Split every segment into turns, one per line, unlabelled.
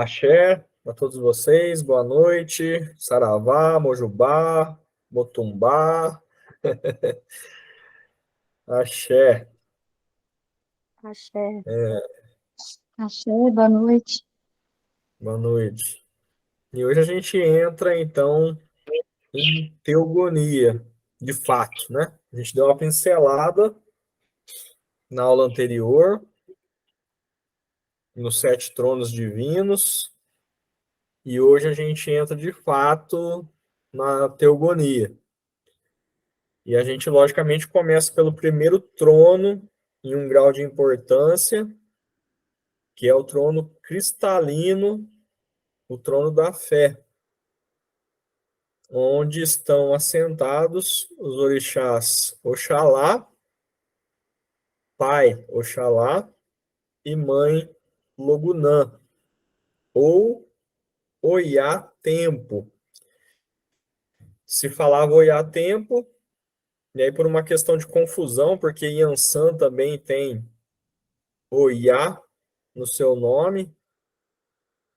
Axé a todos vocês, boa noite, Saravá, Mojubá, Motumbá, Axé.
Axé,
É,
axé, boa noite.
boa noite. E hoje a gente entra, então, em teogonia, de fato, né? A gente deu uma pincelada na aula anterior, nos sete tronos divinos, e hoje a gente entra, de fato, na teogonia. E a gente, logicamente, começa pelo primeiro trono, em um grau de importância, que é o trono cristalino, o trono da fé, onde estão assentados os orixás Oxalá, pai Oxalá e mãe Logunã, ou Oiá Tempo. Se falava Oiá Tempo, e aí por uma questão de confusão, porque Yansan também tem Oiá no seu nome,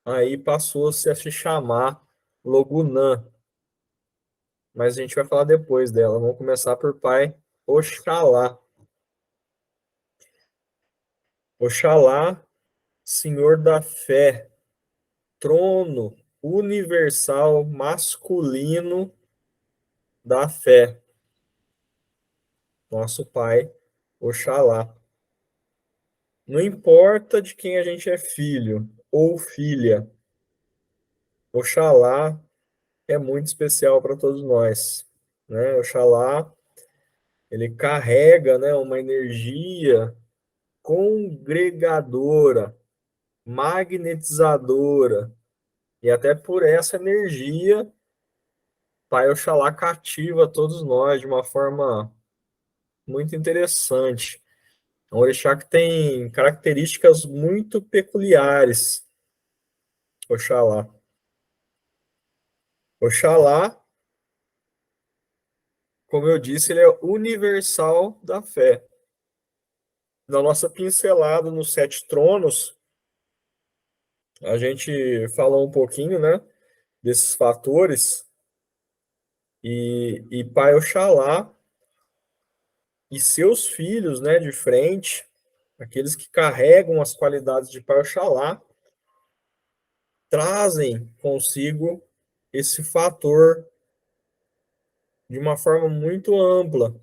aí passou-se a se chamar Logunã, mas a gente vai falar depois dela. Vamos começar por pai Oxalá. Oxalá, Senhor da fé, trono universal masculino da fé. Nosso pai, Oxalá. Não importa de quem a gente é filho ou filha, Oxalá é muito especial para todos nós, né? Oxalá, ele carrega, né, uma energia congregadora, magnetizadora, e até por essa energia, Pai Oxalá cativa todos nós de uma forma muito interessante. É um orixá que tem características muito peculiares, Oxalá. Oxalá, como eu disse, ele é universal da fé. Na nossa pincelada nos sete tronos, a gente falou um pouquinho, né, desses fatores, e Pai Oxalá e seus filhos, né, de frente, aqueles que carregam as qualidades de Pai Oxalá, trazem consigo esse fator de uma forma muito ampla.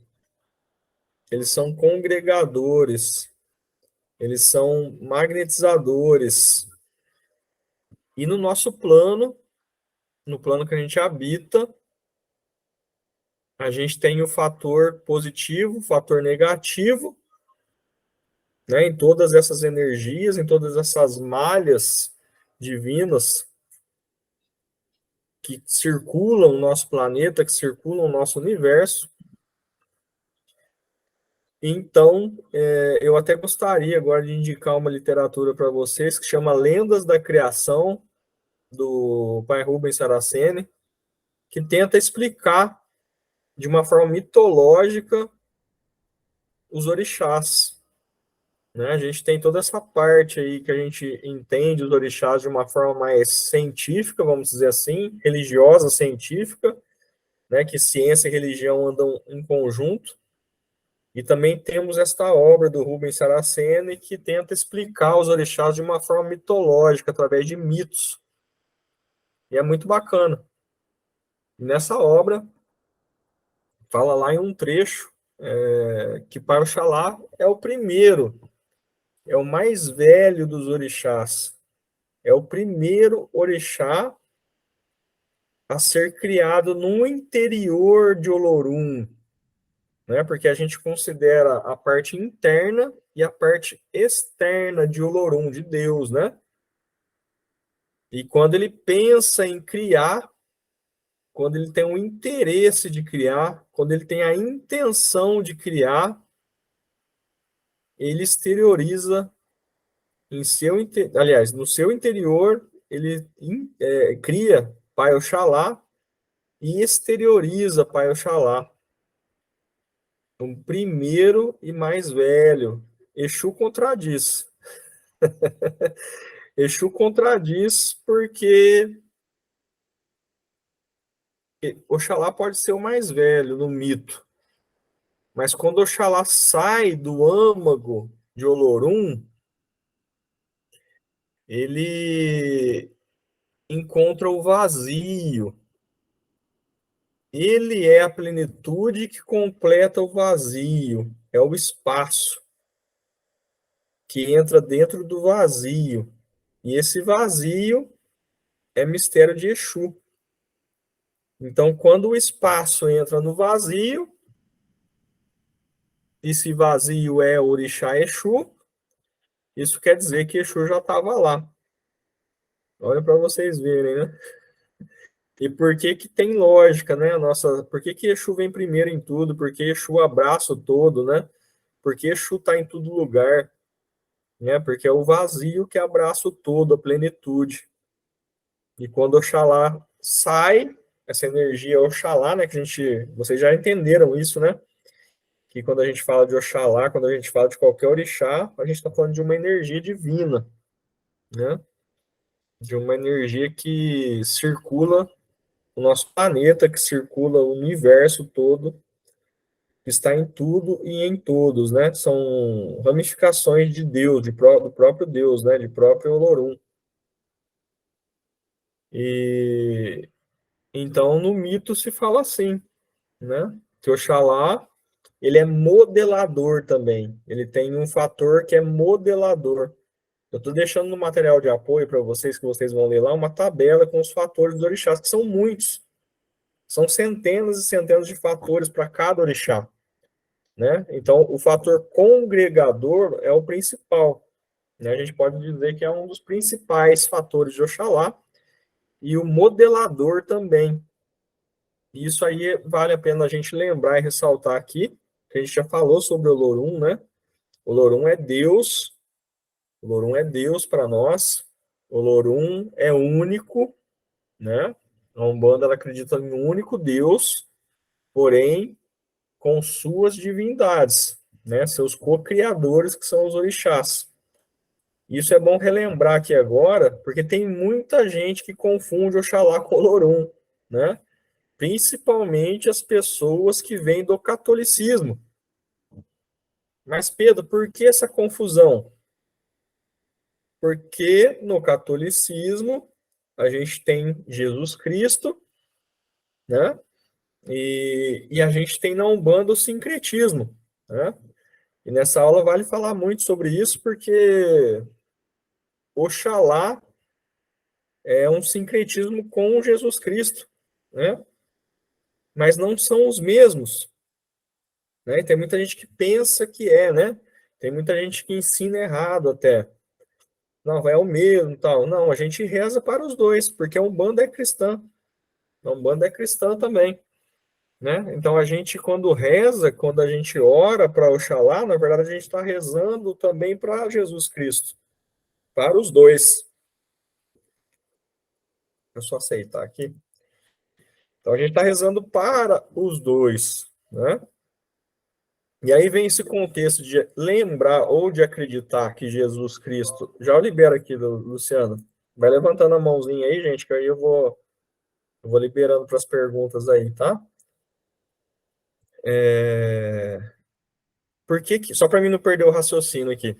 Eles são congregadores, eles são magnetizadores. E no nosso plano, no plano que a gente habita, a gente tem o fator positivo, o fator negativo, né, em todas essas energias, em todas essas malhas divinas que circulam o nosso planeta, que circulam o nosso universo. Então, eu até gostaria agora de indicar uma literatura para vocês que chama Lendas da Criação, do pai Rubens Saraceni, que tenta explicar de uma forma mitológica os orixás. Né? A gente tem toda essa parte aí que a gente entende os orixás de uma forma mais científica, vamos dizer assim, religiosa, científica, né? Que ciência e religião andam em conjunto. E também temos esta obra do Rubens Saraceni que tenta explicar os orixás de uma forma mitológica, através de mitos. E é muito bacana. Nessa obra, fala lá em um trecho que Pai Oxalá é o primeiro, é o mais velho dos orixás. É o primeiro orixá a ser criado no interior de Olorum, né? Porque a gente considera a parte interna e a parte externa de Olorum, de Deus, né? E quando ele pensa em criar, quando ele tem o interesse de criar, quando ele tem a intenção de criar, ele exterioriza em seu, aliás, no seu interior, ele cria Pai Oxalá e exterioriza Pai Oxalá. O primeiro e mais velho. Exu contradiz. Exu contradiz porque Oxalá pode ser o mais velho no mito, mas quando Oxalá sai do âmago de Olorum, ele encontra o vazio. Ele é a plenitude que completa o vazio, é o espaço que entra dentro do vazio. E esse vazio é mistério de Exu. Então, quando o espaço entra no vazio, esse vazio é Orixá Exu, isso quer dizer que Exu já estava lá. Olha para vocês verem, né? E por que que tem lógica, né? Nossa, por que que Exu vem primeiro em tudo? Porque Exu abraça o todo, né? Porque Exu está em todo lugar, né? Porque é o vazio que abraça o todo, a plenitude. E quando Oxalá sai, essa energia é Oxalá, né? Que a gente, vocês já entenderam isso, né? Que quando a gente fala de Oxalá, quando a gente fala de qualquer orixá, a gente está falando de uma energia divina, né? De uma energia que circula o nosso planeta, que circula o universo todo, que está em tudo e em todos, né? São ramificações de Deus, do próprio Deus, né? De próprio Olorum. E então no mito se fala assim, né? Que Oxalá, ele é modelador também. Ele tem um fator que é modelador. Eu estou deixando no material de apoio para vocês, que vocês vão ler lá, uma tabela com os fatores dos orixás, que são muitos. São centenas e centenas de fatores para cada orixá, né? Então, o fator congregador é o principal, né? A gente pode dizer que é um dos principais fatores de Oxalá, e o modelador também. Isso aí vale a pena a gente lembrar e ressaltar aqui, que a gente já falou sobre o Olorum, né? O Olorum é Deus, o Olorum é Deus para nós, o Olorum é único, né? A Umbanda ela acredita em um único Deus, porém com suas divindades, né? Seus co-criadores, que são os orixás. Isso é bom relembrar aqui agora, porque tem muita gente que confunde Oxalá com Olorum, né? Principalmente as pessoas que vêm do catolicismo. Mas, Pedro, por que essa confusão? Porque no catolicismo a gente tem Jesus Cristo, né? E a gente tem na Umbanda o sincretismo, né? E nessa aula vale falar muito sobre isso, porque Oxalá é um sincretismo com Jesus Cristo, né? Mas não são os mesmos, né? Tem muita gente que pensa que é, né? Tem muita gente que ensina errado até. Não, é o mesmo, tal. Não, a gente reza para os dois, porque a Umbanda é cristã. A Umbanda é cristã também, né? Então a gente quando reza, quando a gente ora para Oxalá, na verdade a gente está rezando também para Jesus Cristo, para os dois. Deixa eu só aceitar aqui. Então a gente está rezando para os dois, né? E aí vem esse contexto de lembrar ou de acreditar que Jesus Cristo. Já libera aqui, Luciano. Vai levantando a mãozinha aí, gente, que aí eu vou liberando para as perguntas aí, tá? Por que só para mim não perder o raciocínio aqui.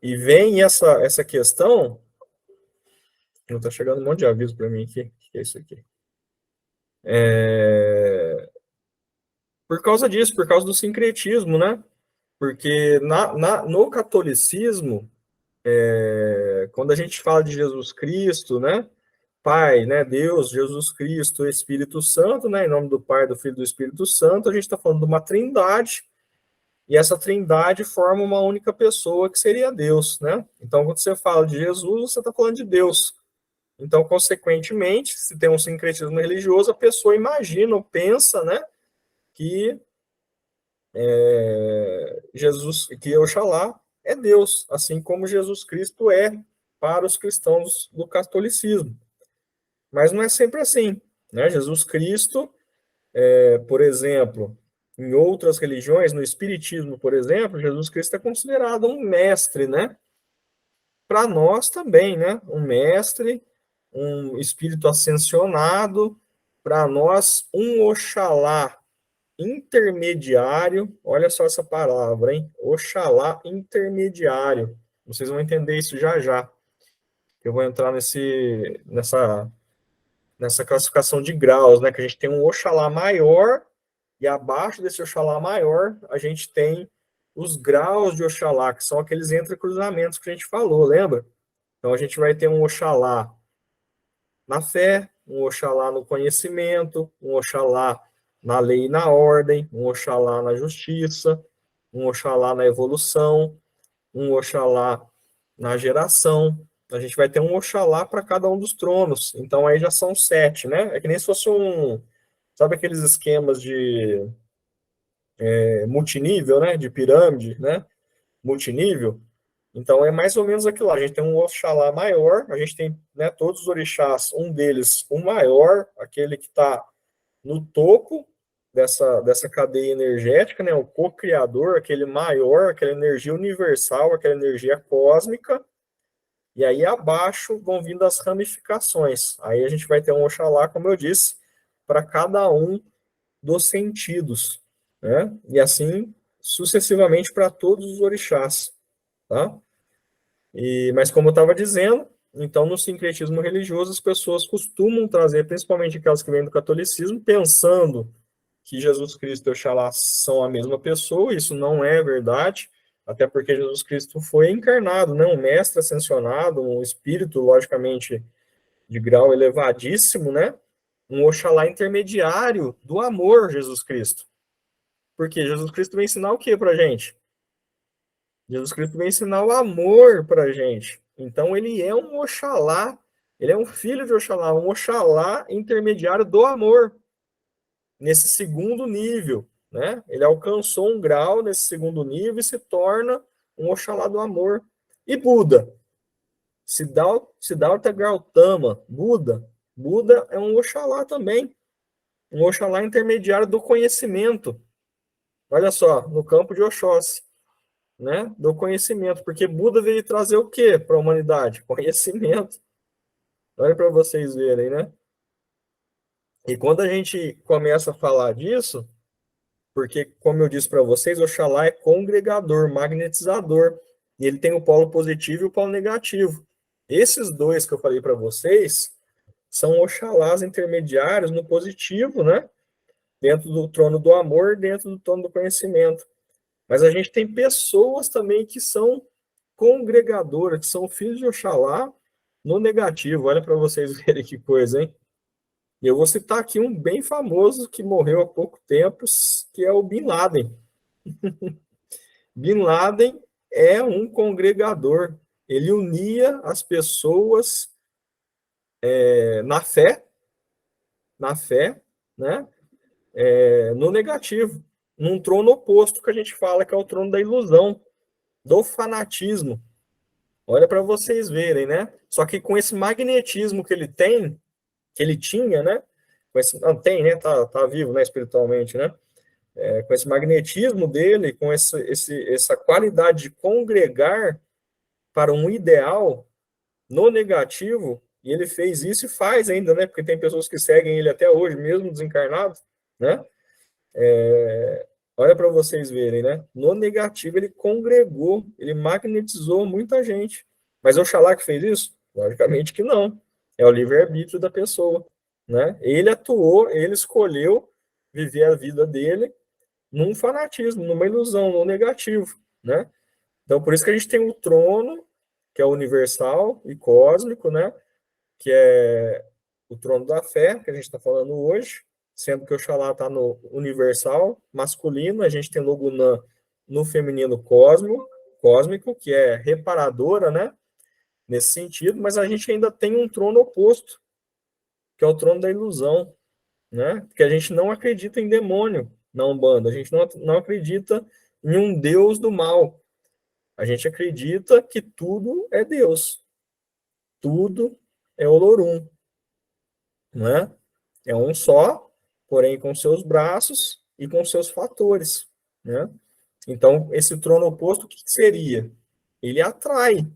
E vem essa questão. Não tá chegando um monte de aviso para mim aqui. O que é isso aqui? Por causa disso, por causa do sincretismo, né? Porque no catolicismo, quando a gente fala de Jesus Cristo, né? Pai, né? Deus, Jesus Cristo, Espírito Santo, né? Em nome do Pai, do Filho e do Espírito Santo, a gente está falando de uma trindade, e essa trindade forma uma única pessoa, que seria Deus, né? Então, quando você fala de Jesus, você está falando de Deus. Então, consequentemente, se tem um sincretismo religioso, a pessoa imagina ou pensa, né? Que Jesus, que Oxalá é Deus, assim como Jesus Cristo é para os cristãos do catolicismo. Mas não é sempre assim, né? Jesus Cristo, por exemplo, em outras religiões, no espiritismo, por exemplo, Jesus Cristo é considerado um mestre, né? para nós também, né? Um mestre, um espírito ascensionado, para nós, um Oxalá intermediário. Olha só essa palavra, hein? Oxalá intermediário. Vocês vão entender isso já já. Eu vou entrar nessa classificação de graus, né? Que a gente tem um Oxalá maior, e abaixo desse Oxalá maior, a gente tem os graus de Oxalá, que são aqueles entrecruzamentos que a gente falou, lembra? Então a gente vai ter um Oxalá na fé, um Oxalá no conhecimento, um Oxalá na lei e na ordem, um Oxalá na justiça, um Oxalá na evolução, um Oxalá na geração. A gente vai ter um Oxalá para cada um dos tronos. Então aí já são 7, né? É que nem se fosse sabe aqueles esquemas de multinível, né? De pirâmide, né? Multinível. Então é mais ou menos aquilo lá. A gente tem um Oxalá maior, a gente tem, né, todos os orixás, um deles, o maior, aquele que está no topo dessa cadeia energética, né, o co-criador, aquele maior, aquela energia universal, aquela energia cósmica, e aí abaixo vão vindo as ramificações. Aí a gente vai ter um Oxalá, como eu disse, para cada um dos sentidos, né? E assim sucessivamente para todos os orixás, tá? Mas como eu estava dizendo, então no sincretismo religioso as pessoas costumam trazer, principalmente aquelas que vêm do catolicismo, pensando que Jesus Cristo e Oxalá são a mesma pessoa. Isso não é verdade, até porque Jesus Cristo foi encarnado, né? Um mestre ascensionado, um espírito, logicamente, de grau elevadíssimo, né? Um Oxalá intermediário do amor, Jesus Cristo. Porque Jesus Cristo vai ensinar o que para a gente? Jesus Cristo vai ensinar o amor para a gente. Então, ele é um Oxalá, ele é um filho de Oxalá, um Oxalá intermediário do amor, nesse segundo nível, né? Ele alcançou um grau nesse segundo nível e se torna um Oxalá do amor. E Buda? Siddhartha Gautama, Buda é um Oxalá também, um Oxalá intermediário do conhecimento. Olha só, no campo de Oxóssi, né, do conhecimento, porque Buda veio trazer o que para a humanidade? Conhecimento. Olha para vocês verem, né? E quando a gente começa a falar disso, porque, como eu disse para vocês, Oxalá é congregador, magnetizador, e ele tem o polo positivo e o polo negativo. Esses dois que eu falei para vocês são Oxalás intermediários no positivo, né? Dentro do trono do amor, dentro do trono do conhecimento. Mas a gente tem pessoas também que são congregadoras, que são filhos de Oxalá no negativo. Olha para vocês verem que coisa, hein? E eu vou citar aqui um bem famoso que morreu há pouco tempo, que é o Bin Laden. Bin Laden é um congregador. Ele unia as pessoas na fé, né? No negativo, num trono oposto que a gente fala que é o trono da ilusão, do fanatismo. Olha para vocês verem, né? Só que com esse magnetismo que ele tem, que ele tinha, né? Não tem, né? Tá vivo, né? Espiritualmente, né? Com esse magnetismo dele, com essa qualidade de congregar para um ideal no negativo, e ele fez isso e faz ainda, né? Porque tem pessoas que seguem ele até hoje, mesmo desencarnado, né? Olha para vocês verem, né? No negativo ele congregou, ele magnetizou muita gente. Mas é Oxalá que fez isso? Logicamente que não. É o livre-arbítrio da pessoa, né? Ele atuou, ele escolheu viver a vida dele num fanatismo, numa ilusão, no negativo, né? Então, por isso que a gente tem o trono, que é universal e cósmico, né? Que é o trono da fé, que a gente está falando hoje, sendo que o Oxalá está no universal masculino, a gente tem Logunã no feminino cósmico, que é reparadora, né? Nesse sentido, mas a gente ainda tem um trono oposto, que é o trono da ilusão, né? Porque a gente não acredita em demônio na Umbanda, a gente não acredita em um Deus do mal. A gente acredita que tudo é Deus, tudo é Olorum, né? É um só, porém com seus braços e com seus fatores, né? Então, esse trono oposto, o que seria? Ele atrai,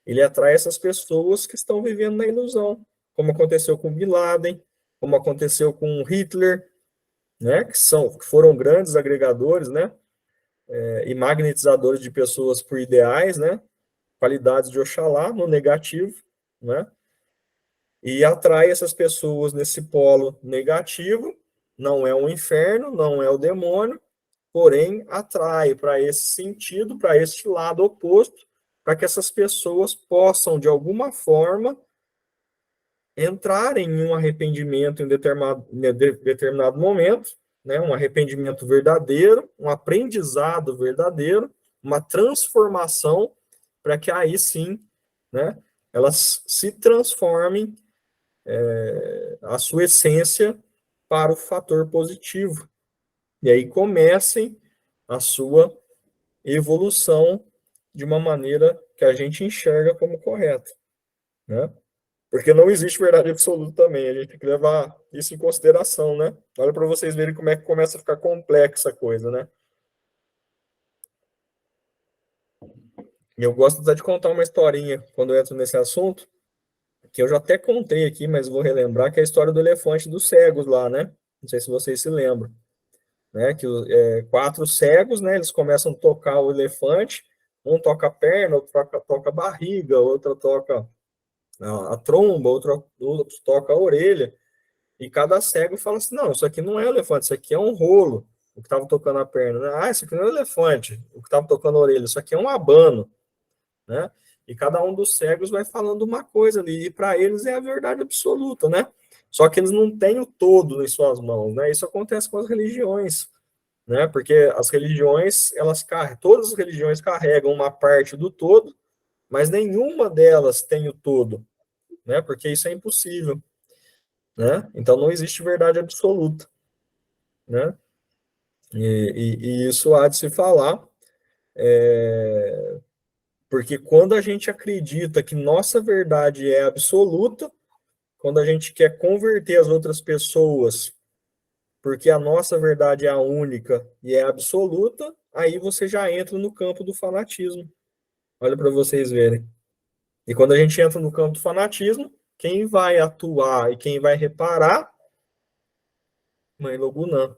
ele atrai essas pessoas que estão vivendo na ilusão, como aconteceu com Bin Laden, como aconteceu com Hitler, né, que foram grandes agregadores, né, e magnetizadores de pessoas por ideais, né, qualidades de Oxalá no negativo, né, e atrai essas pessoas nesse polo negativo, não é um inferno, não é o demônio, porém atrai para esse sentido, para este lado oposto, para que essas pessoas possam, de alguma forma, entrarem em um arrependimento em determinado momento, né, um arrependimento verdadeiro, um aprendizado verdadeiro, uma transformação, para que aí sim, né, elas se transformem a sua essência para o fator positivo. E aí comecem a sua evolução de uma maneira que a gente enxerga como correta, né? Porque não existe verdade absoluta também, a gente tem que levar isso em consideração, né? Olha para vocês verem como é que começa a ficar complexa a coisa, né? E eu gosto até de contar uma historinha quando eu entro nesse assunto, que eu já até contei aqui, mas vou relembrar, que é a história do elefante dos cegos lá, né? Não sei se vocês se lembram, né? Que quatro cegos, né? Eles começam a tocar o elefante, um toca a perna, outro toca a barriga, outro toca a tromba, outro toca a orelha, e cada cego fala assim, não, isso aqui não é elefante, isso aqui é um rolo, o que estava tocando a perna, né? Ah, isso aqui não é elefante, o que estava tocando a orelha, isso aqui é um abano, né? E cada um dos cegos vai falando uma coisa ali, e para eles é a verdade absoluta, né? Só que eles não têm o todo em suas mãos, né? Isso acontece com as religiões, né? Porque as religiões, todas as religiões carregam uma parte do todo, mas nenhuma delas tem o todo, né? Porque isso é impossível, né? Então não existe verdade absoluta, né? E isso há de se falar, porque quando a gente acredita que nossa verdade é absoluta, quando a gente quer converter as outras pessoas, porque a nossa verdade é a única e é absoluta, aí você já entra no campo do fanatismo. Olha para vocês verem. E quando a gente entra no campo do fanatismo, quem vai atuar e quem vai reparar? Mãe Logunã,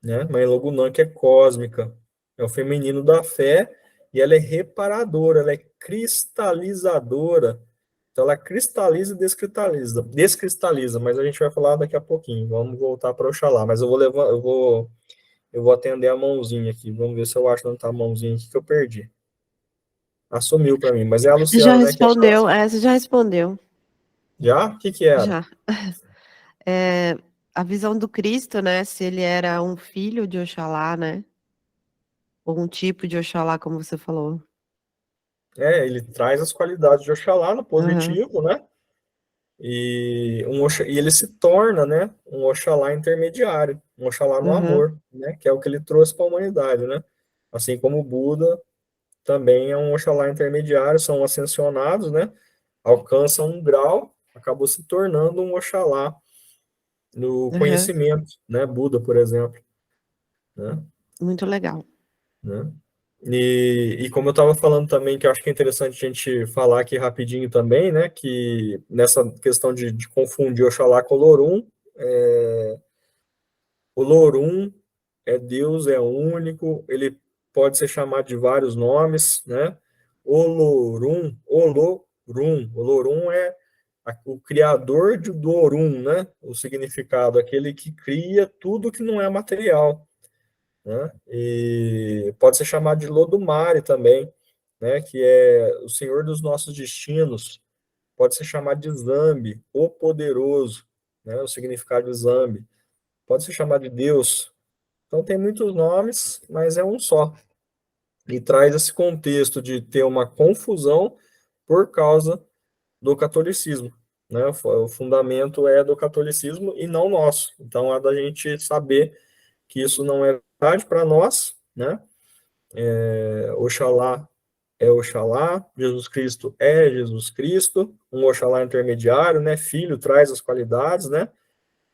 né? Mãe Logunã, que é cósmica, é o feminino da fé, e ela é reparadora, ela é cristalizadora. Então, ela cristaliza e descristaliza, mas a gente vai falar daqui a pouquinho. Vamos voltar para Oxalá, mas eu vou atender a mãozinha aqui. Vamos ver se eu acho onde está a mãozinha aqui que eu perdi. Assumiu para mim, mas é a
Você já
Luciana, né, que é a
respondeu,
próxima.
você já respondeu,
Já? O que era?
já. É, a visão do Cristo, né? Se ele era um filho de Oxalá, né? Ou um tipo de Oxalá, como você falou.
Ele traz as qualidades de Oxalá no
Aham,
positivo, né? E ele se torna, né, um Oxalá intermediário, um Oxalá no
aham,
amor, né, que é o que ele trouxe para a humanidade, né? Assim como o Buda também é um Oxalá intermediário, são ascensionados, né? Alcançam um grau, acabou se tornando um Oxalá no
aham.
conhecimento, né? Buda, por exemplo, né?
Muito legal.
Né? E como eu estava falando também, que eu acho que é interessante a gente falar aqui rapidinho também, né? Que nessa questão de confundir Oxalá com Olorum, o Lorum é Deus, é único, ele pode ser chamado de vários nomes, né? Olorum é o criador do Orum, né? O significado, aquele que cria tudo que não é material, né? E pode ser chamado de Lodumare também, né? Que é o Senhor dos nossos destinos. Pode ser chamado de Zambi, o poderoso, né? O significado de Zambi. Pode ser chamado de Deus. Então tem muitos nomes, mas é um só. E traz esse contexto de ter uma confusão por causa do catolicismo, né? O fundamento é do catolicismo e não nosso. Então é da gente saber que isso não é verdade para nós, né? Oxalá é Oxalá, Jesus Cristo é Jesus Cristo, um Oxalá intermediário, né? Filho traz as qualidades, né?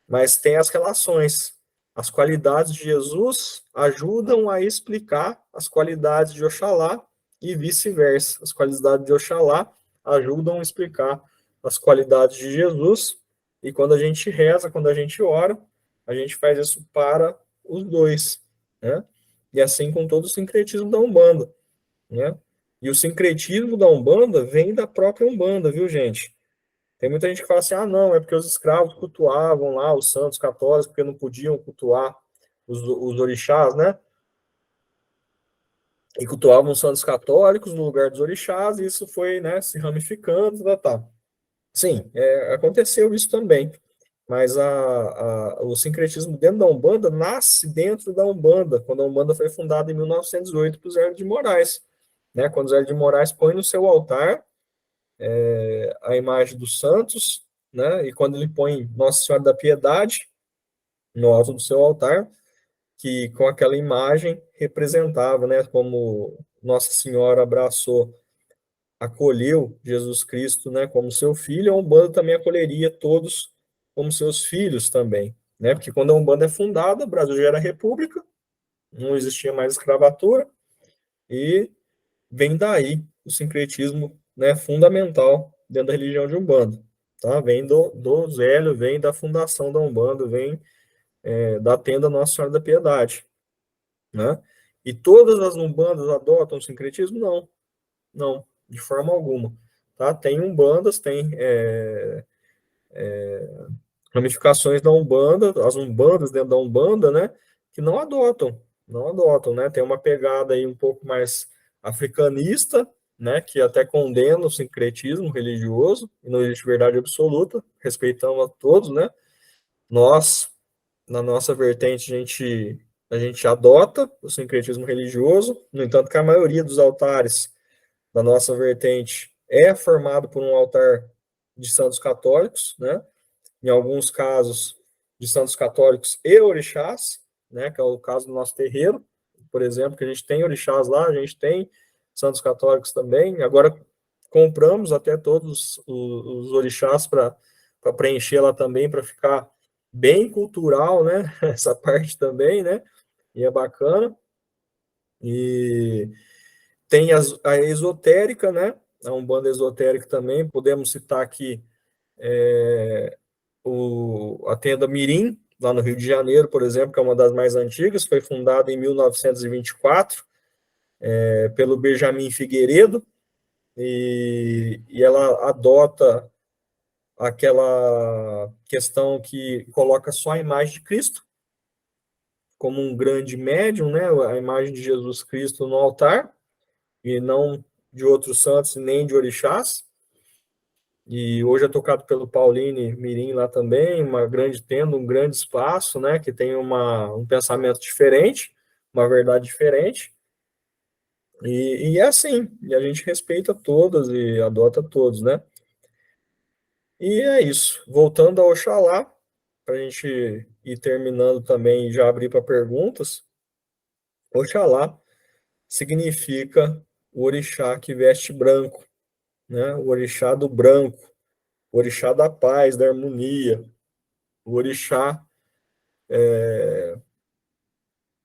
Mas tem as relações. As qualidades de Jesus ajudam a explicar as qualidades de Oxalá e vice-versa. As qualidades de Oxalá ajudam a explicar as qualidades de Jesus. E quando a gente reza, quando a gente ora, a gente faz isso para os dois, né? E assim com todo o sincretismo da Umbanda, né? E o sincretismo da Umbanda vem da própria Umbanda, viu, gente? Tem muita gente que fala assim, ah, não, é porque os escravos cultuavam lá os santos católicos, porque não podiam cultuar os orixás, né? E cultuavam os santos católicos no lugar dos orixás, e isso foi, né, se ramificando, tá. Sim, aconteceu isso também, mas o sincretismo dentro da Umbanda nasce dentro da Umbanda, quando a Umbanda foi fundada em 1908 por Zé de Moraes, né? Quando Zé de Moraes põe no seu altar a imagem dos santos, né? E quando ele põe Nossa Senhora da Piedade no alto do seu altar, que com aquela imagem representava, né? Como Nossa Senhora abraçou, acolheu Jesus Cristo, né? Como seu filho, a Umbanda também acolheria todos como seus filhos também, né? Porque quando a Umbanda é fundada, o Brasil já era república, não existia mais escravatura, e vem daí o sincretismo, né, fundamental dentro da religião de Umbanda, tá? Vem do Zélio, vem da fundação da Umbanda, vem da tenda Nossa Senhora da Piedade, né? E todas as Umbandas adotam o sincretismo? Não, não, de forma alguma, tá? Tem Umbandas, tem ramificações da Umbanda, as Umbandas dentro da Umbanda, né, que não adotam, né? Tem uma pegada aí um pouco mais africanista, né, que até condena o sincretismo religioso, e não existe verdade absoluta, respeitamos a todos, né? Nós, na nossa vertente, a gente adota o sincretismo religioso, no entanto que a maioria dos altares da nossa vertente é formado por um altar de santos católicos, né? Em alguns casos de santos católicos e orixás, né, que é o caso do nosso terreiro, por exemplo, que a gente tem orixás lá, a gente tem santos católicos também. Agora compramos até todos os orixás para preencher lá também, para ficar bem cultural, né, essa parte também, né, e é bacana. E tem a esotérica, né, a Umbanda esotérica também, podemos citar aqui a tenda Mirim, lá no Rio de Janeiro, por exemplo, que é uma das mais antigas, foi fundada em 1924 pelo Benjamin Figueiredo, e ela adota aquela questão que coloca só a imagem de Cristo como um grande médium, né, a imagem de Jesus Cristo no altar, e não de outros santos nem de orixás. E hoje é tocado pelo Pauline Mirim lá também, uma grande tenda, um grande espaço, né, que tem um pensamento diferente, uma verdade diferente. E é assim, e a gente respeita todas e adota todos, né? E é isso. Voltando ao Oxalá, para a gente ir terminando também e já abrir para perguntas, Oxalá significa o orixá que veste branco, né? O orixá do branco, o orixá da paz, da harmonia, o orixá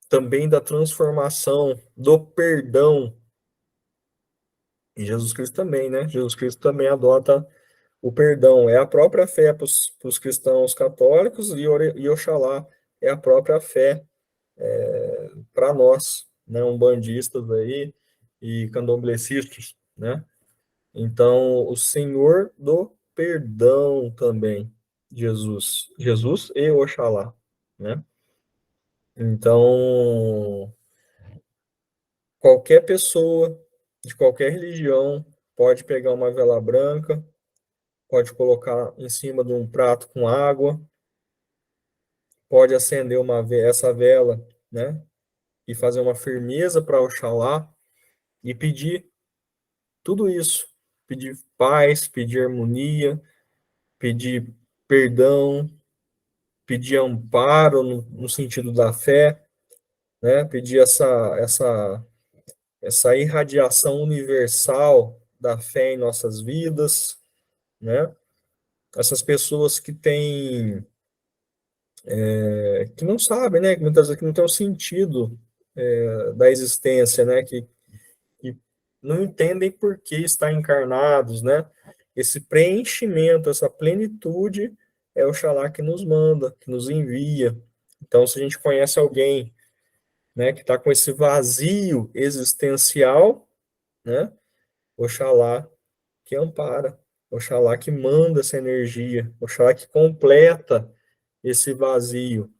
também da transformação, do perdão. E Jesus Cristo também, né? Jesus Cristo também adota o perdão. É a própria fé para os cristãos católicos, e Oxalá é a própria fé para nós, né? Umbandistas aí e candomblecistas, né? Então, o Senhor do perdão também, Jesus. Jesus e Oxalá, né? Então, qualquer pessoa de qualquer religião pode pegar uma vela branca, pode colocar em cima de um prato com água, pode acender essa vela, né? E fazer uma firmeza para Oxalá e pedir tudo isso. Pedir paz, pedir harmonia, pedir perdão, pedir amparo no sentido da fé, né? Pedir essa irradiação universal da fé em nossas vidas, né? Essas pessoas que não sabem, né? Que muitas vezes que não tem o sentido da existência, né? Que não entendem por que estão encarnados, né? Esse preenchimento, essa plenitude é Oxalá que nos manda, que nos envia. Então, se a gente conhece alguém, né, que está com esse vazio existencial, né, Oxalá que ampara, Oxalá que manda essa energia, Oxalá que completa esse vazio,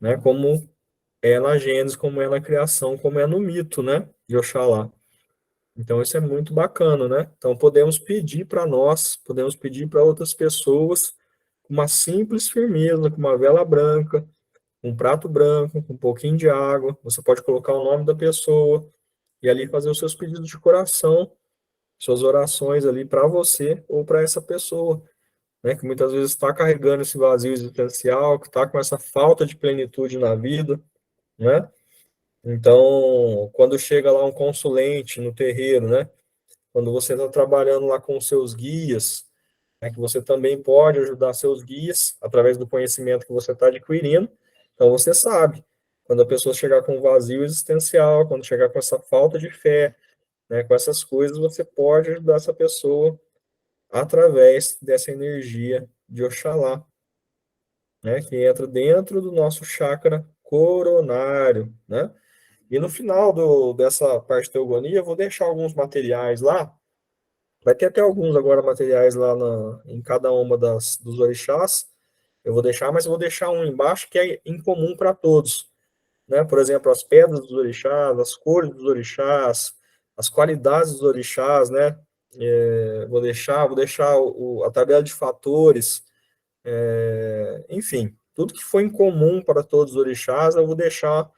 né, como é na Gênesis, como é na criação, como é no mito, né, de Oxalá. Então, isso é muito bacana, né? Então, podemos pedir para nós, podemos pedir para outras pessoas, com uma simples firmeza, com uma vela branca, um prato branco, com um pouquinho de água. Você pode colocar o nome da pessoa e ali fazer os seus pedidos de coração, suas orações ali para você ou para essa pessoa, né? Que muitas vezes está carregando esse vazio existencial, que está com essa falta de plenitude na vida, né? Então, quando chega lá um consulente no terreiro, né? Quando você está trabalhando lá com os seus guias, né, que você também pode ajudar seus guias através do conhecimento que você está adquirindo. Então, você sabe, quando a pessoa chegar com um vazio existencial, quando chegar com essa falta de fé, né, com essas coisas, você pode ajudar essa pessoa através dessa energia de Oxalá, né, que entra dentro do nosso chakra coronário, né? E no final dessa parte de teogonia, eu vou deixar alguns materiais lá. Vai ter até alguns agora materiais lá em cada uma dos orixás. Eu vou deixar, mas eu vou deixar um embaixo que é em comum para todos, né? Por exemplo, as pedras dos orixás, as cores dos orixás, as qualidades dos orixás, né? Vou deixar a tabela de fatores, enfim, tudo que foi em comum para todos os orixás, eu vou deixar,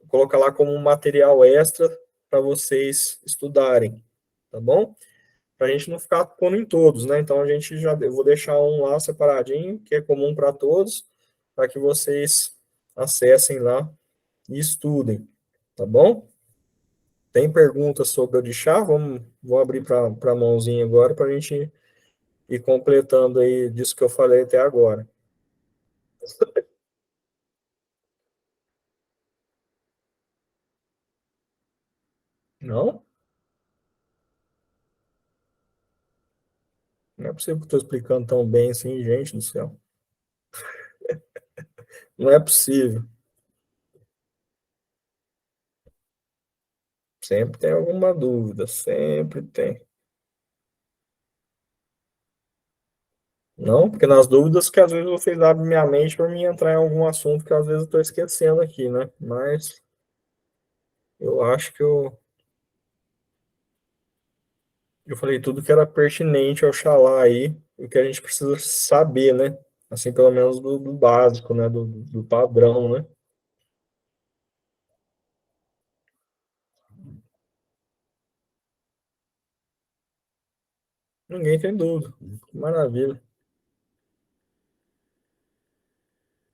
colocar lá como um material extra para vocês estudarem, tá bom? Para a gente não ficar pondo em todos, né? Então eu vou deixar um lá separadinho, que é comum para todos, para que vocês acessem lá e estudem, tá bom? Tem perguntas sobre o orixá? Vou abrir para a mãozinha agora para a gente ir completando aí disso que eu falei até agora. Não? Não é possível que eu estou explicando tão bem assim, gente do céu. Não é possível. Sempre tem alguma dúvida, sempre tem. Não, porque nas dúvidas que às vezes vocês abrem minha mente para mim entrar em algum assunto que às vezes eu estou esquecendo aqui, né? Mas eu acho que eu falei tudo que era pertinente ao Xalá aí, o que a gente precisa saber, né? Assim, pelo menos do básico, né? Do padrão, né? Ninguém tem dúvida. Maravilha.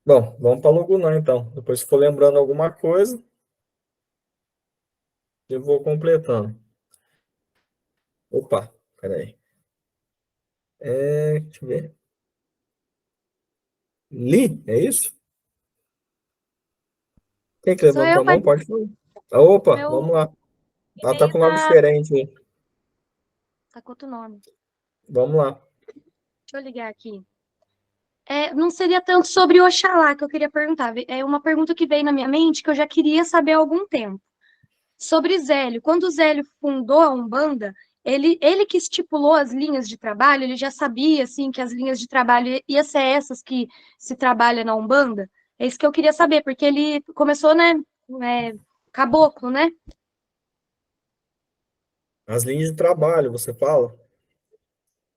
Bom, vamos para Lugunã então. Depois, se for lembrando alguma coisa, eu vou completando. Opa, peraí. Deixa eu ver. Li, é isso? Quem que
Sou
levantou
eu,
a
pai.
mão? Pode falar. Ah, opa,
Meu
vamos lá. Ela tá
e-mail
com nome diferente aí.
tá com outro nome.
Vamos lá.
Deixa eu ligar aqui. Não seria tanto sobre Oxalá que eu queria perguntar. É uma pergunta que veio na minha mente que eu já queria saber há algum tempo. Sobre Zélio. Quando o Zélio fundou a Umbanda, ele que estipulou as linhas de trabalho, ele já sabia, assim, que as linhas de trabalho ia ser essas que se trabalha na Umbanda? É isso que eu queria saber, porque ele começou, né, caboclo, né?
As linhas de trabalho, você fala?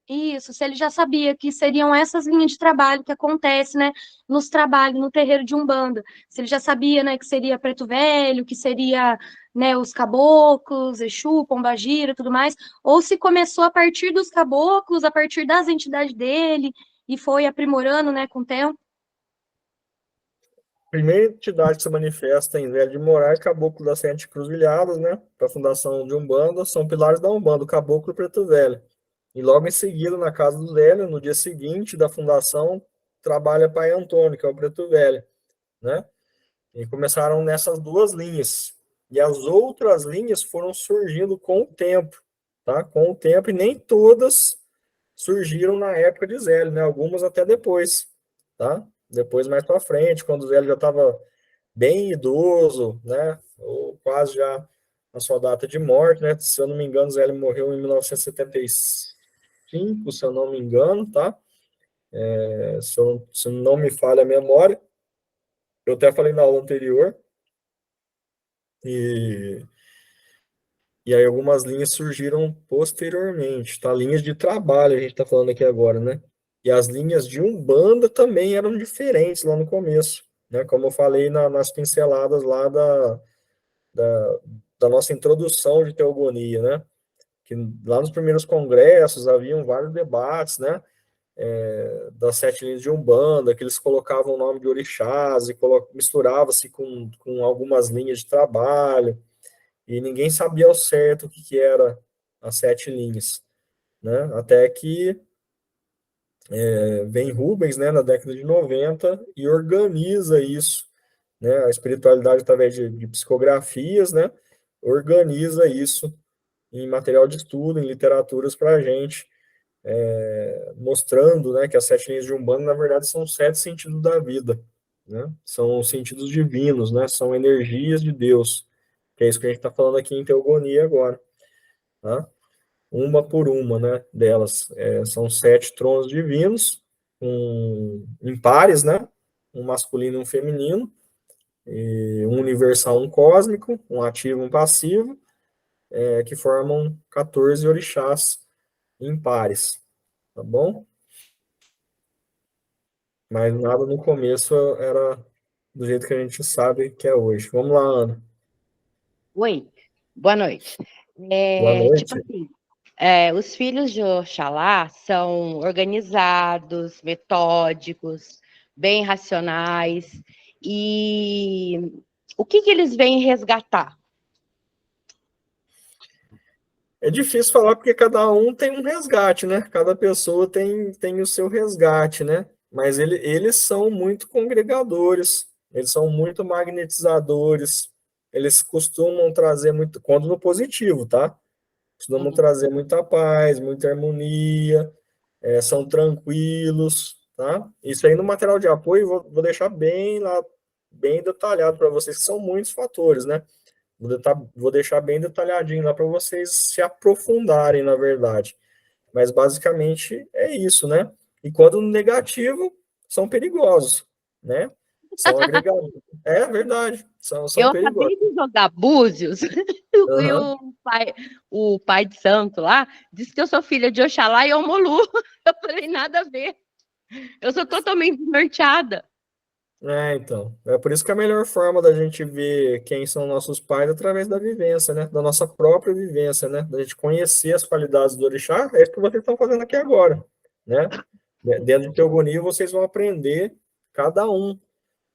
Isso, se ele já sabia que seriam essas linhas de trabalho que acontece, né, nos trabalhos, no terreiro de Umbanda. Se ele já sabia, né, que seria Preto Velho, que seria, né, os caboclos, Exu, Pombagira, tudo mais, ou se começou a partir dos caboclos, a partir das entidades dele, e foi aprimorando, né, com o tempo.
A primeira entidade que se manifesta em Velho de Moraes, Caboclo das Sete Cruzilhadas, né? Para a fundação de Umbanda, são pilares da Umbanda, o Caboclo e o Preto Velho. E logo em seguida, na casa do Velho, no dia seguinte da fundação, trabalha Pai Antônio, que é o Preto Velho, né? E começaram nessas duas linhas. E as outras linhas foram surgindo com o tempo, tá? Com o tempo, e nem todas surgiram na época de Zélio, né? Algumas até depois, tá? Depois, mais para frente, quando o Zélio já estava bem idoso, né? Ou quase já na sua data de morte, né? Se eu não me engano, Zélio morreu em 1975, se eu não me engano, tá? Se não me falha a memória. Eu até falei na aula anterior. E E aí algumas linhas surgiram posteriormente, tá? Linhas de trabalho a gente está falando aqui agora, né? E as linhas de Umbanda também eram diferentes lá no começo, né? Como eu falei nas pinceladas lá da, da nossa introdução de teogonia, né? Que lá nos primeiros congressos haviam vários debates, né? Das 7 linhas de Umbanda, que eles colocavam o nome de orixás e misturava-se com algumas linhas de trabalho, e ninguém sabia ao certo o que era as 7 linhas, né? Até que vem Rubens, né, na década de 90 e organiza isso, né? A espiritualidade através de psicografias, né? Organiza isso em material de estudo, em literaturas para a gente, mostrando, né, que as 7 linhas de Umbanda, na verdade, são 7 sentidos da vida, né? São sentidos divinos, né? São energias de Deus, que é isso que a gente está falando aqui em Teogonia agora, tá? Uma por uma, né, delas. São 7 tronos divinos, em pares, né? Um masculino e um feminino, e um universal, um cósmico, um ativo, um passivo, que formam 14 orixás em pares, tá bom? Mas nada no começo era do jeito que a gente sabe que é hoje. Vamos lá, Ana.
Oi, boa noite.
Boa
Tipo
noite.
assim, os filhos de Oxalá são organizados, metódicos, bem racionais. E o que eles vêm resgatar?
É difícil falar porque cada um tem um resgate, né? Cada pessoa tem o seu resgate, né? Mas eles são muito congregadores, eles são muito magnetizadores, eles costumam trazer muito, quando no positivo, tá? Costumam trazer muita paz, muita harmonia, são tranquilos, tá? Isso aí no material de apoio vou deixar bem lá, bem detalhado para vocês, que são muitos fatores, né? Vou deixar bem detalhadinho lá para vocês se aprofundarem, na verdade. Mas basicamente é isso, né? E quando negativo, são perigosos, né? São agregadores. É verdade, são
Eu
perigosos.
acabei de jogar búzios e
Uhum.
o pai de santo lá disse que eu sou filha de Oxalá e Omolu. Eu falei, nada a ver. Eu sou totalmente desnorteada.
Então. É por isso que a melhor forma da gente ver quem são nossos pais é através da vivência, né? Da nossa própria vivência, né? Da gente conhecer as qualidades do orixá, é isso que vocês estão fazendo aqui agora, né? Dentro de Teogonia, vocês vão aprender cada um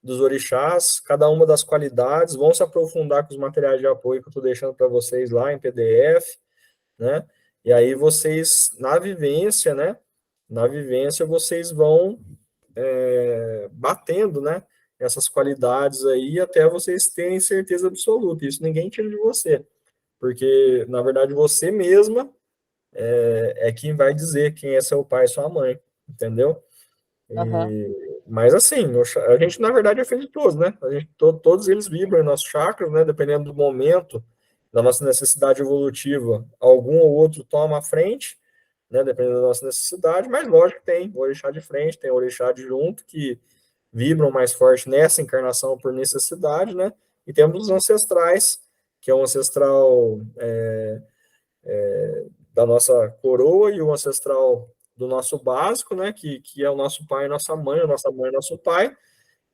dos orixás, cada uma das qualidades, vão se aprofundar com os materiais de apoio que eu estou deixando para vocês lá em PDF, né? E aí vocês, na vivência, né? Na vivência, vocês vão batendo, né? Essas qualidades aí até vocês terem certeza absoluta. Isso ninguém tira de você, porque na verdade você mesma é quem vai dizer quem é seu pai e sua mãe, entendeu?
Uhum.
Mas assim, a gente na verdade é filho de todos, né? Todos eles vibram em nossos chakras, né? Dependendo do momento, da nossa necessidade evolutiva, algum ou outro toma a frente, né? Dependendo da nossa necessidade, mas lógico que tem o orixá de frente, tem o orixá de junto, que vibram mais forte nessa encarnação por necessidade, né? E temos os ancestrais, que é o ancestral da nossa coroa e o ancestral do nosso básico, né? Que é o nosso pai e nossa mãe, a nossa mãe e nosso pai,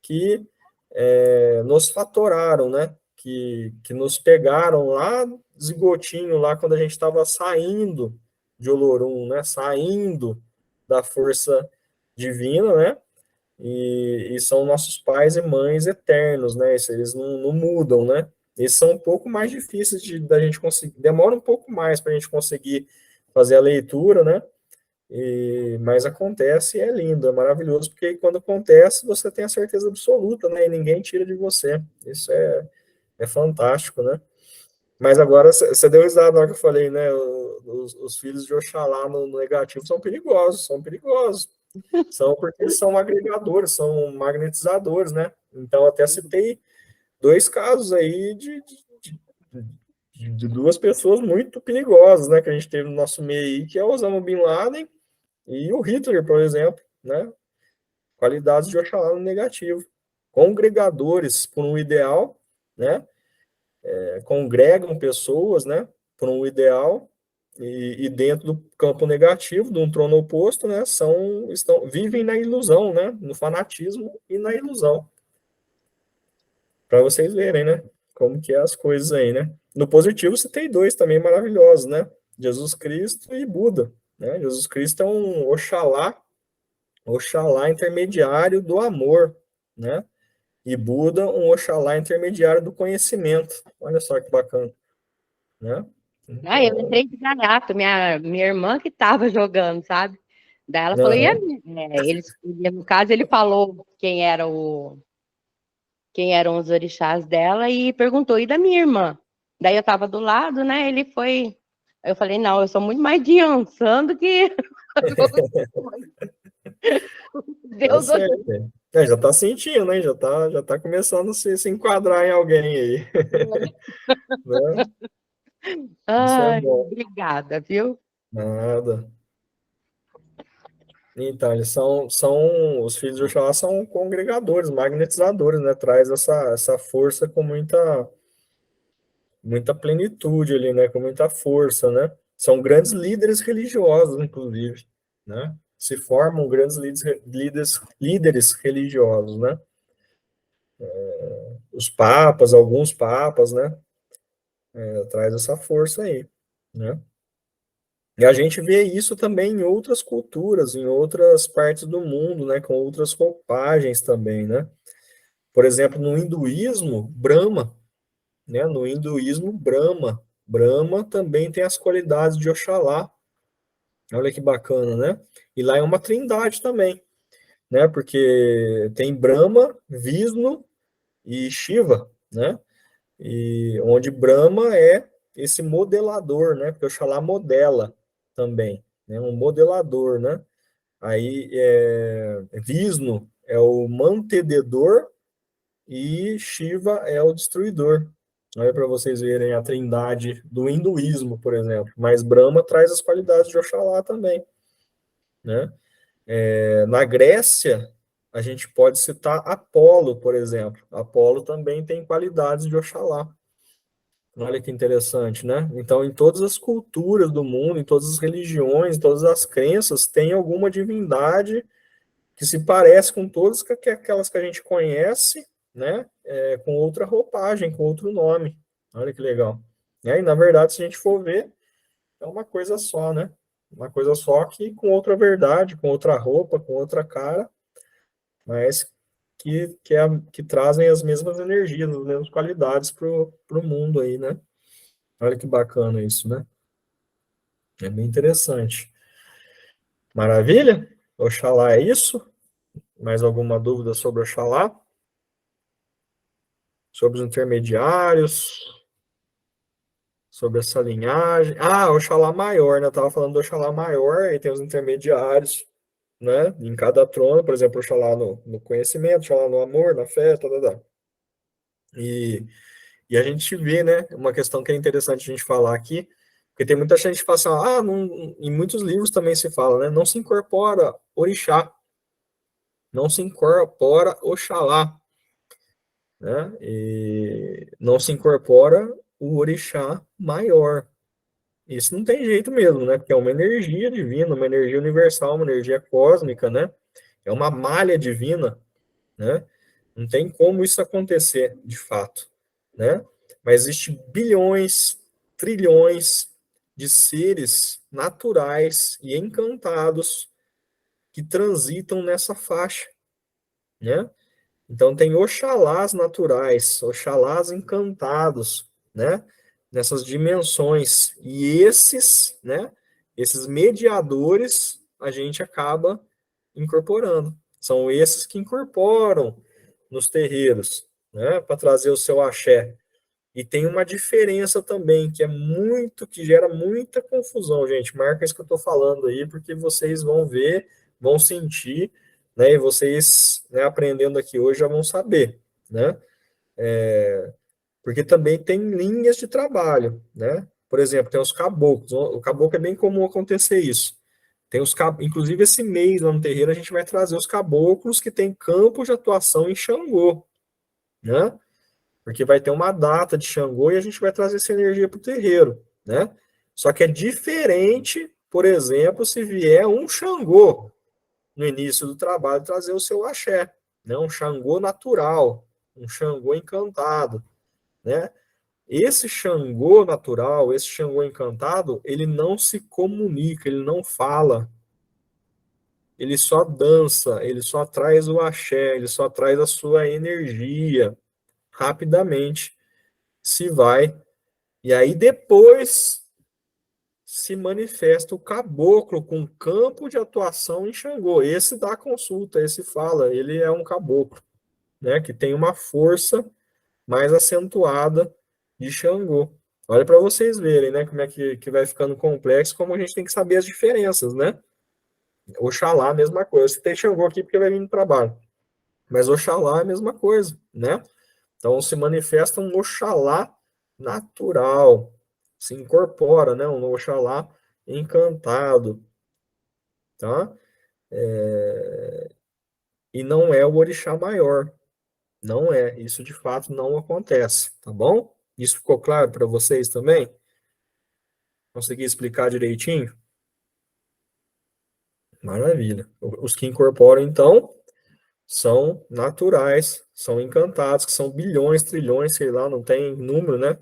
que nos fatoraram, né? Que nos pegaram lá zigotinho, lá quando a gente estava saindo de Olorum, né? Saindo da força divina, né? E são nossos pais e mães eternos, né? Eles não mudam, né? Eles são um pouco mais difíceis da gente conseguir, demora um pouco mais para a gente conseguir fazer a leitura, né? Mas acontece e é lindo, é maravilhoso, porque quando acontece você tem a certeza absoluta, né? E ninguém tira de você. Isso é fantástico, né? Mas agora você deu risada na hora que eu falei, né? Os filhos de Oxalá no negativo são perigosos, são perigosos. São porque eles são agregadores, são magnetizadores, né? Então, até citei 2 casos aí de 2 pessoas muito perigosas, né? Que a gente teve no nosso meio aí, que é o Osama Bin Laden e o Hitler, por exemplo, né? Qualidades de Oxalá no negativo. Congregadores por um ideal, né? Congregam pessoas, né? Por um ideal e dentro do campo negativo, de um trono oposto, né? Vivem na ilusão, né? No fanatismo e na ilusão. Para vocês verem, né? Como que é as coisas aí, né? No positivo, você tem 2 também maravilhosos, né? Jesus Cristo e Buda, né? Jesus Cristo é um Oxalá intermediário do amor, né? E Buda, um Oxalá intermediário do conhecimento. Olha só que bacana, né?
Ah, eu
Então,
entrei de gaiato, minha irmã que estava jogando, sabe? Daí ela falou, e a
aham.
no caso, ele falou quem eram os orixás dela e perguntou, e da minha irmã? Daí eu estava do lado, né? Ele foi. Aí eu falei, não, eu sou muito mais de Ansan do que
Tá
Deus
certo. Já tá sentindo, hein? Já tá começando a se enquadrar em alguém aí, né? Isso é
Ai,
bom.
obrigada, viu?
Nada. Então, os filhos de Oxalá são congregadores, magnetizadores, né? Traz essa força com muita plenitude ali, né? Com muita força, né? São grandes líderes religiosos, inclusive, né? Se formam grandes líderes religiosos, né? Os papas, alguns papas, né? Traz essa força aí, né? E a gente vê isso também em outras culturas, em outras partes do mundo, né? Com outras roupagens também, né? Por exemplo, no hinduísmo, Brahma, né? No hinduísmo, Brahma também tem as qualidades de Oxalá. Olha que bacana, né? E lá é uma trindade também, né? Porque tem Brahma, Vishnu e Shiva, né? E onde Brahma é esse modelador, né? Porque Oxalá modela também, né? Um modelador, né? Aí Vishnu é o mantenedor e Shiva é o destruidor. Olha para vocês verem a trindade do hinduísmo, por exemplo. Mas Brahma traz as qualidades de Oxalá também, né? Na Grécia, a gente pode citar Apolo, por exemplo. Apolo também tem qualidades de Oxalá. Olha que interessante, né? Então, em todas as culturas do mundo, em todas as religiões, em todas as crenças, tem alguma divindade que se parece com todas aquelas que a gente conhece, né? Com outra roupagem, com outro nome. Olha que legal. E aí, na verdade, se a gente for ver, é uma coisa só, né? Uma coisa só que com outra verdade, com outra roupa, com outra cara, mas que trazem as mesmas energias, as mesmas qualidades para o mundo aí, né? Olha que bacana isso, né? É bem interessante. Maravilha? Oxalá é isso? Mais alguma dúvida sobre Oxalá? Sobre os intermediários? Sobre essa linhagem? Ah, Oxalá maior, né? Eu tava falando do Oxalá maior, aí tem os intermediários, né? Em cada trono, por exemplo, Oxalá no conhecimento, Oxalá no amor, na fé, tá. E, e a gente vê, né? Uma questão que é interessante a gente falar aqui, porque tem muita gente que fala assim, em muitos livros também se fala, né? Não se incorpora orixá, não se incorpora Oxalá, né? E não se incorpora o orixá maior. Isso não tem jeito mesmo, né? Porque é uma energia divina, uma energia universal, uma energia cósmica, né? É uma malha divina, né? Não tem como isso acontecer, de fato, né? Mas existe bilhões, trilhões de seres naturais e encantados que transitam nessa faixa, né? Então tem Oxalás naturais, Oxalás encantados, né? Nessas dimensões. E esses, né? Esses mediadores a gente acaba incorporando. São esses que incorporam nos terreiros, né? Para trazer o seu axé. E tem uma diferença também, que gera muita confusão, gente. Marca isso que eu estou falando aí, porque vocês vão ver, vão sentir, né? E vocês, né, aprendendo aqui hoje já vão saber, né? Porque também tem linhas de trabalho, né? Por exemplo, tem os caboclos. O caboclo é bem comum acontecer isso. Tem inclusive esse mês lá no terreiro a gente vai trazer os caboclos que têm campo de atuação em Xangô, né? Porque vai ter uma data de Xangô e a gente vai trazer essa energia para o terreiro, né? Só que é diferente, por exemplo, se vier um Xangô no início do trabalho trazer o seu axé, né? Um Xangô natural, um Xangô encantado, né? Esse Xangô natural, esse Xangô encantado, ele não se comunica, ele não fala, ele só dança, ele só traz o axé, ele só traz a sua energia rapidamente, se vai, e aí depois se manifesta o caboclo com campo de atuação em Xangô. Esse dá consulta, esse fala, ele é um caboclo, né, que tem uma força mais acentuada de Xangô. Olha para vocês verem, né, como é que vai ficando complexo, como a gente tem que saber as diferenças, né? Oxalá, a mesma coisa. Você tem Xangô aqui porque vai vir no trabalho. Mas Oxalá é a mesma coisa, né? Então se manifesta um Oxalá natural, se incorpora, né? Um Oxalá encantado, tá? E não é o orixá maior, não é. Isso de fato não acontece, tá bom? Isso ficou claro para vocês também? Consegui explicar direitinho? Maravilha. Os que incorporam, então, são naturais, são encantados, que são bilhões, trilhões, sei lá, não tem número, né?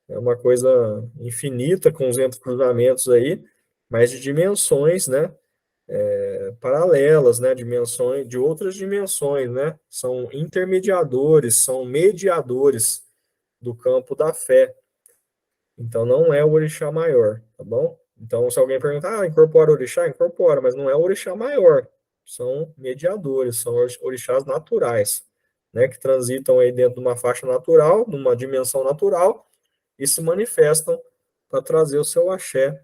É uma coisa infinita com os cruzamentos aí, mas de dimensões, né? Paralelas, né? Dimensões, de outras dimensões, né? São intermediadores, são mediadores do campo da fé. Então não é o orixá maior, tá bom? Então, se alguém perguntar, incorpora o orixá? Incorpora, mas não é o orixá maior. São mediadores, são orixás naturais, né? Que transitam aí dentro de uma faixa natural, numa dimensão natural, e se manifestam para trazer o seu axé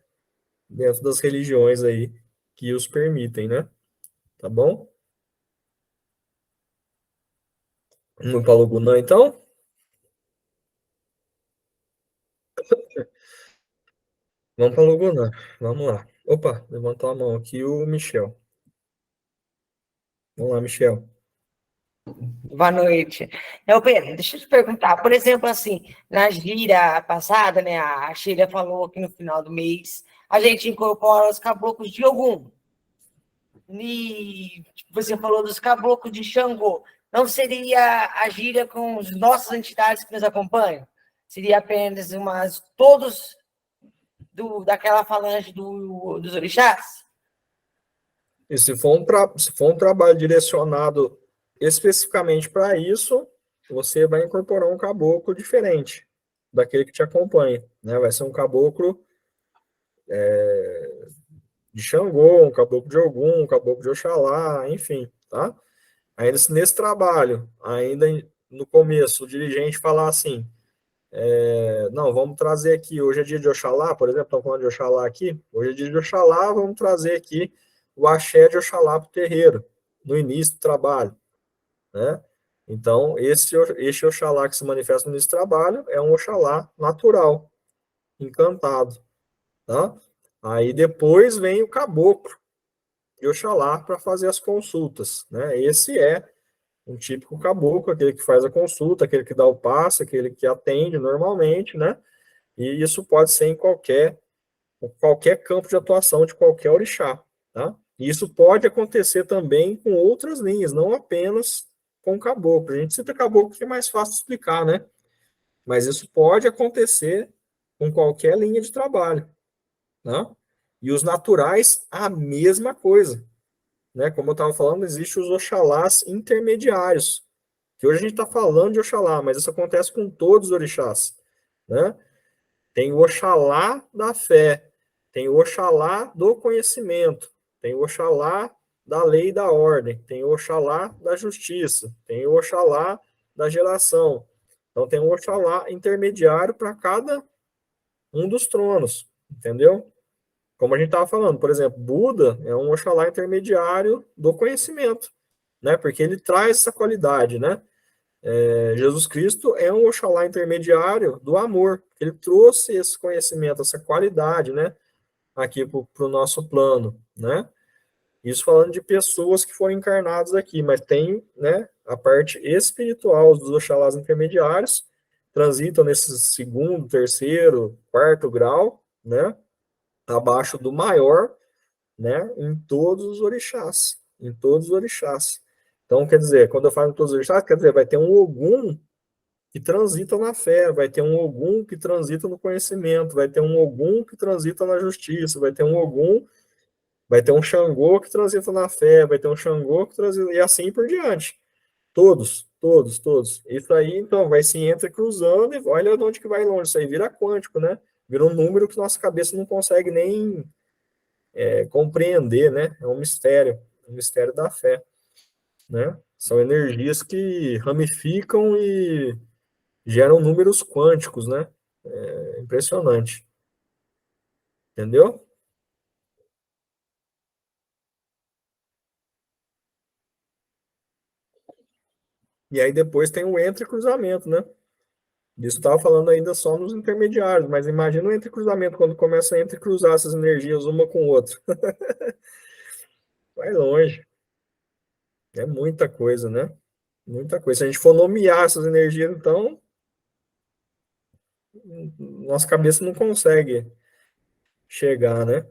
dentro das religiões aí que os permitem, né? Tá bom? Vamos para o Gunã, então? Vamos para o Gunã. Vamos lá. Opa, levantou a mão aqui o Michel. Vamos lá, Michel.
Boa noite. Então, Pedro, deixa eu te perguntar, por exemplo, assim, na gira passada, né, a Sheila falou que no final do mês a gente incorpora os caboclos de Ogum. E você falou dos caboclos de Xangô. Não seria a gira com as nossas entidades que nos acompanham? Seria apenas todos daquela falange dos orixás?
E se for um trabalho direcionado especificamente para isso, você vai incorporar um caboclo diferente daquele que te acompanha, né? Vai ser um caboclo de Xangô, um caboclo de Ogum, um caboclo de Oxalá, enfim, tá? Ainda nesse trabalho, ainda no começo, o dirigente falar assim, não, vamos trazer aqui, hoje é dia de Oxalá, por exemplo, estamos falando de Oxalá aqui, hoje é dia de Oxalá, vamos trazer aqui o axé de Oxalá para o terreiro, no início do trabalho, né? Então, esse Oxalá que se manifesta no início do trabalho é um Oxalá natural, encantado, tá? Aí depois vem o caboclo de Oxalá para fazer as consultas, né? Esse é um típico caboclo, aquele que faz a consulta, aquele que dá o passe, aquele que atende normalmente, né? E isso pode ser em qualquer campo de atuação de qualquer orixá, tá? E isso pode acontecer também com outras linhas, não apenas com caboclo. A gente cita caboclo que é mais fácil de explicar, né? Mas isso pode acontecer com qualquer linha de trabalho, né? E os naturais, a mesma coisa, né? Como eu estava falando, existem os Oxalás intermediários, que hoje a gente está falando de Oxalá, mas isso acontece com todos os orixás, né? Tem o Oxalá da fé, tem o Oxalá do conhecimento, tem o Oxalá da lei e da ordem, tem o Oxalá da justiça, tem o Oxalá da geração. Então tem um Oxalá intermediário para cada um dos tronos, entendeu? Como a gente estava falando, por exemplo, Buda é um Oxalá intermediário do conhecimento, né? Porque ele traz essa qualidade, né? Jesus Cristo é um Oxalá intermediário do amor. Ele trouxe esse conhecimento, essa qualidade, né? Aqui para o nosso plano, né? Isso falando de pessoas que foram encarnadas aqui, mas tem, né, a parte espiritual dos Oxalás intermediários, transitam nesse segundo, terceiro, quarto grau, né? Abaixo do maior, né? Em todos os orixás, em todos os orixás. Então, quer dizer, quando eu falo em todos os orixás, quer dizer, vai ter um Ogum que transita na fé, vai ter um Ogum que transita no conhecimento, vai ter um Ogum que transita na justiça, vai ter um Ogum, vai ter um Xangô que transita na fé, vai ter um Xangô que transita, e assim por diante. Todos, todos, todos. Isso aí, então, vai se entrecruzando e olha de onde que vai longe. Isso aí vira quântico, né? Vira um número que nossa cabeça não consegue nem compreender, né? É um mistério da fé, né? São energias que ramificam e geram números quânticos, né? É impressionante. Entendeu? E aí depois tem o entrecruzamento, né? Isso estava falando ainda só nos intermediários, mas imagina o entrecruzamento, quando começa a entrecruzar essas energias uma com outra. Vai longe. É muita coisa, né? Muita coisa. Se a gente for nomear essas energias, então, nossa cabeça não consegue chegar, né?